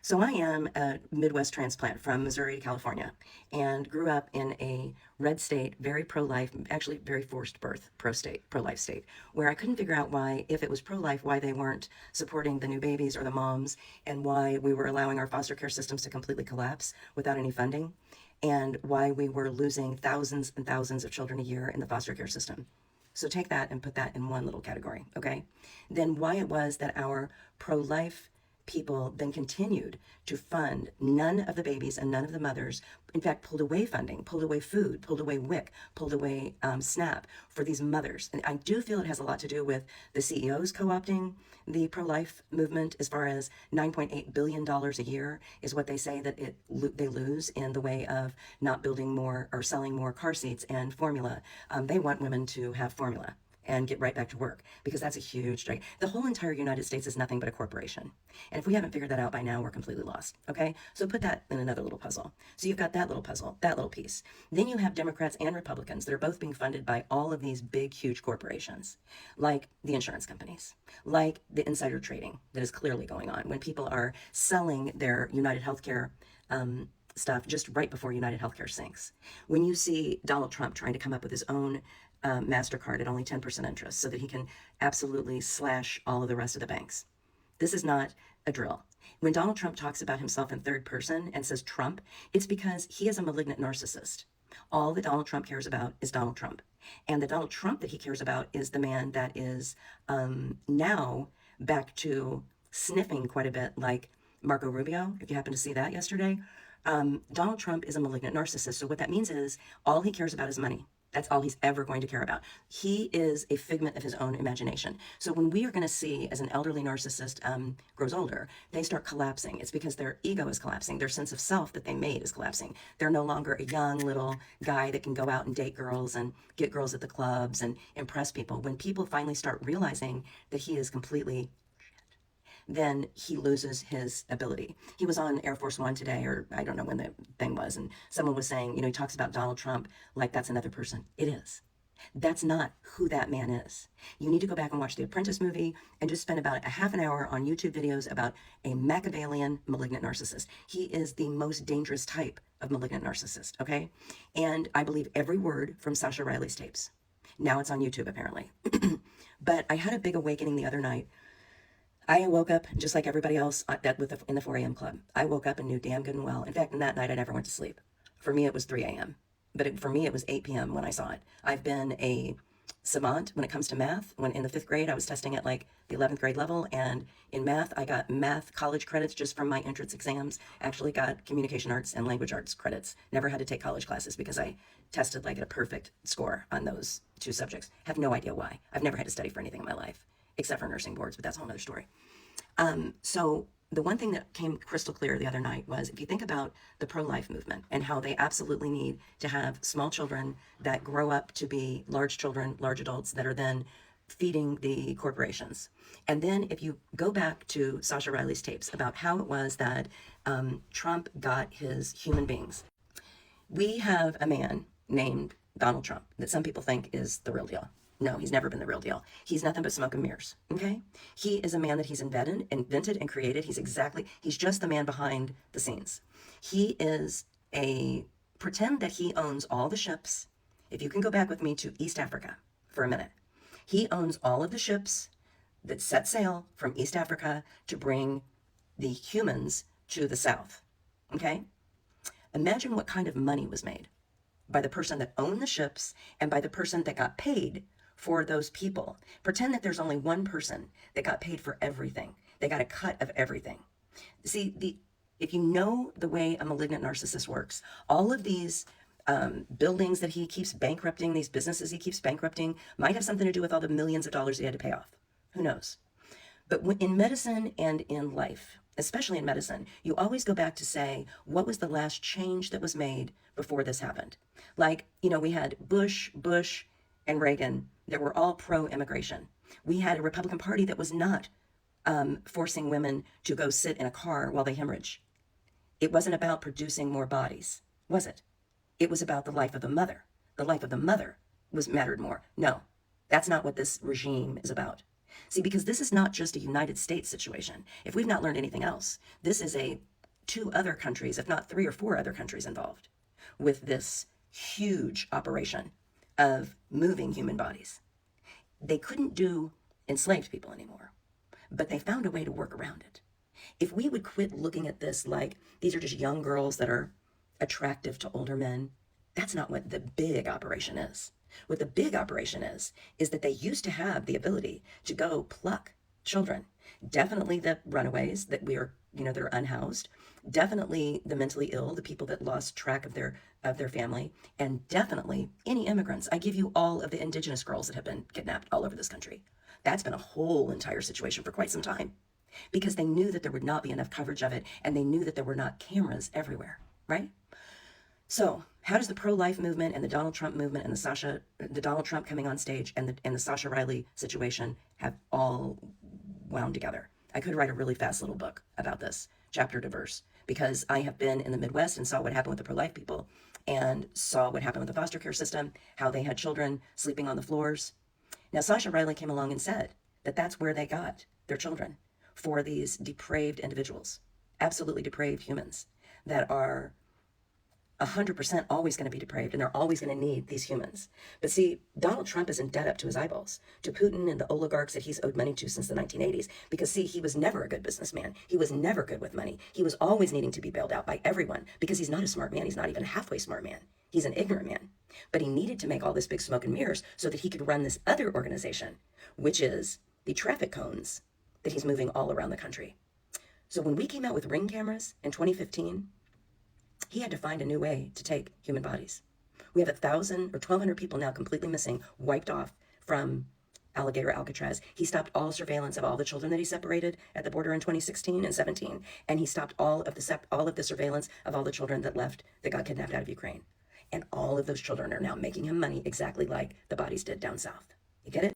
So I am a Midwest transplant from Missouri to California and grew up in a red state, very pro-life, actually very forced birth, pro-life state, where I couldn't figure out why, if it was pro-life, why they weren't supporting the new babies or the moms, and why we were allowing our foster care systems to completely collapse without any funding, and why we were losing thousands and thousands of children a year in the foster care system. So take that and put that in one little category, okay? Then why it was that our pro-life people then continued to fund none of the babies and none of the mothers. In fact, pulled away funding, pulled away food, pulled away WIC, pulled away SNAP for these mothers. And I do feel it has a lot to do with the CEOs co-opting the pro-life movement, as far as $9.8 billion a year is what they say that they lose in the way of not building more or selling more car seats and formula. They want women to have formula and get right back to work, because that's a huge drag. The whole entire United States is nothing but a corporation. And if we haven't figured that out by now, we're completely lost, okay? So put that in another little puzzle. So you've got that little puzzle, that little piece. Then you have Democrats and Republicans that are both being funded by all of these big, huge corporations, like the insurance companies, like the insider trading that is clearly going on when people are selling their United Healthcare stuff just right before United Healthcare sinks. When you see Donald Trump trying to come up with his own MasterCard at only 10% interest so that he can absolutely slash all of the rest of the banks. This is not a drill. When Donald Trump talks about himself in third person and says Trump, it's because he is a malignant narcissist. All that Donald Trump cares about is Donald Trump. And the Donald Trump that he cares about is the man that is now back to sniffing quite a bit like Marco Rubio, if you happen to see that yesterday. Donald Trump is a malignant narcissist. So what that means is all he cares about is money. That's all he's ever going to care about. He is a figment of his own imagination. So when we are going to see, as an elderly narcissist grows older, they start collapsing. It's because their ego is collapsing. Their sense of self that they made is collapsing. They're no longer a young little guy that can go out and date girls and get girls at the clubs and impress people. When people finally start realizing that he is completely, then he loses his ability. He was on Air Force One today, or I don't know when the thing was, and someone was saying, he talks about Donald Trump like that's another person. It is. That's not who that man is. You need to go back and watch the Apprentice movie and just spend about a half an hour on YouTube videos about a Machiavellian malignant narcissist. He is the most dangerous type of malignant narcissist, okay? And I believe every word from Sascha Riley's tapes. Now it's on YouTube, apparently. But I had a big awakening the other night. I woke up just like everybody else in the 4 a.m. club. I woke up and knew damn good and well. In fact, in that night, I never went to sleep. For me, it was 3 a.m. But for me, it was 8 p.m. when I saw it. I've been a savant when it comes to math. When in the 5th grade, I was testing at like the 11th grade level. And in math, I got math college credits just from my entrance exams. Actually got communication arts and language arts credits. Never had to take college classes because I tested like at a perfect score on those 2 subjects. Have no idea why. I've never had to study for anything in my life, except for nursing boards, but that's a whole other story. So the one thing that came crystal clear the other night was, if you think about the pro-life movement and how they absolutely need to have small children that grow up to be large children, large adults that are then feeding the corporations. And then if you go back to Sascha Riley's tapes about how it was that Trump got his human beings. We have a man named Donald Trump that some people think is the real deal. No, he's never been the real deal. He's nothing but smoke and mirrors, okay? He is a man that he's invented and created. He's just the man behind the scenes. He is pretend that he owns all the ships. If you can go back with me to East Africa for a minute. He owns all of the ships that set sail from East Africa to bring the humans to the South, okay? Imagine what kind of money was made by the person that owned the ships and by the person that got paid for those people. Pretend that there's only one person that got paid for everything. They got a cut of everything. See, if you know the way a malignant narcissist works, all of these buildings that he keeps bankrupting, these businesses he keeps bankrupting, might have something to do with all the millions of dollars he had to pay off. Who knows? But in medicine and in life, especially in medicine, you always go back to say, what was the last change that was made before this happened? Like, we had Bush, and Reagan that were all pro-immigration. We had a Republican Party that was not forcing women to go sit in a car while they hemorrhage. It wasn't about producing more bodies, was it? It was about the life of the mother. The life of the mother mattered more. No, that's not what this regime is about. See, because this is not just a United States situation. If we've not learned anything else, this is a 2 other countries, if not 3 or 4 other countries involved with this huge operation of moving human bodies. They couldn't do enslaved people anymore, but they found a way to work around it. If we would quit looking at this like these are just young girls that are attractive to older men, that's not what the big operation is. What the big operation is that they used to have the ability to go pluck children. Definitely the runaways that we are, that are unhoused. Definitely the mentally ill, the people that lost track of their family, and definitely any immigrants. I give you all of the indigenous girls that have been kidnapped all over this country. That's been a whole entire situation for quite some time because they knew that there would not be enough coverage of it, and they knew that there were not cameras everywhere, right? So how does the pro-life movement and the Donald Trump movement and the Donald Trump coming on stage and the Sascha Riley situation have all wound together? I could write a really fast little book about this, chapter to verse, because I have been in the Midwest and saw what happened with the pro-life people and saw what happened with the foster care system, how they had children sleeping on the floors. Now, Sascha Riley came along and said that that's where they got their children, for these depraved individuals, absolutely depraved humans that are 100% always going to be depraved, and they're always going to need these humans. But see, Donald Trump is in debt up to his eyeballs to Putin and the oligarchs that he's owed money to since the 1980s. Because see, he was never a good businessman. He was never good with money. He was always needing to be bailed out by everyone because he's not a smart man. He's not even a halfway smart man. He's an ignorant man. But he needed to make all this big smoke and mirrors so that he could run this other organization, which is the traffic cones that he's moving all around the country. So when we came out with Ring cameras in 2015, he had to find a new way to take human bodies. We have 1,000 or 1,200 people now completely missing, wiped off from Alligator Alcatraz. He stopped all surveillance of all the children that he separated at the border in 2016 and 17, and he stopped all of the surveillance of all the children that got kidnapped out of Ukraine. And all of those children are now making him money exactly like the bodies did down south. You get it?